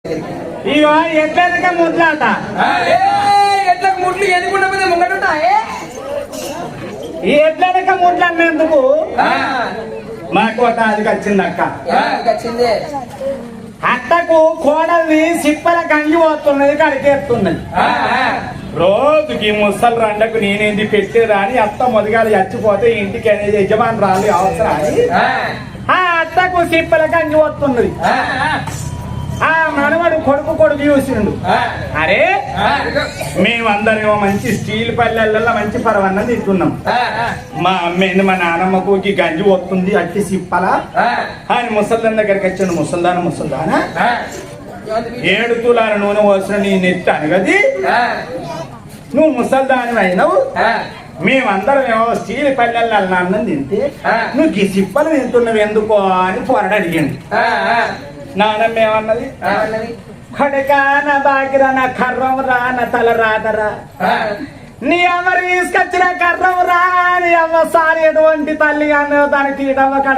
ఇగో ఎట్లనక ముట్లాట ఎట్లా ముట్లు ఎదుగుండా మీద ముంగట ఈ ఎట్లనక ముట్లు అన్నందుకు మాకు ఒక అది వచ్చింది అక్క. వచ్చింది అత్తకు కోడల్ని సిప్పల కంగి పోతున్నది కడికేస్తున్నది. రోజుకి ముసలి రండకు నేనేంది పెట్టేదా అని అత్త మొదగాలు చచ్చిపోతే ఇంటికి అనేది యజమాని రాలి అవసరం అని ఆ అత్తకు సిప్పల కంగి పోతున్నది. ఆ మనవడు కొడుకు చూసిండు. అరే మేమందరేమో మంచి స్టీల్ పల్లెల్లో మంచి పరవన్నం తింటున్నాం. మా అమ్మేంది మా నానమ్మకు గంజి వస్తుంది అట్టి సిప్పల అని ముసల్దాన్ దగ్గరికి వచ్చాను. ముసల్దానా 7 తులాల నూనె పోసిన నీ నెత్తాను కది నువ్వు ముసల్దాని అయినావు. మేమందరం ఏమో స్టీల్ పల్లెల్లో అన్నం తింటే నువ్వు ఈ సిప్పలు తింటున్నావు ఎందుకో అని పోరాడు అడిగాడు. నానమ్మ ఏమన్నది? కడకా నా బాకిరా నా కర్రం రా నా తల రాదరా నీ అమ్మరు తీసుకొచ్చిన కర్రం రా నీ అమ్మ సారి ఎటువంటి తల్లి అన్న దానికి తీయటమ్మ కడ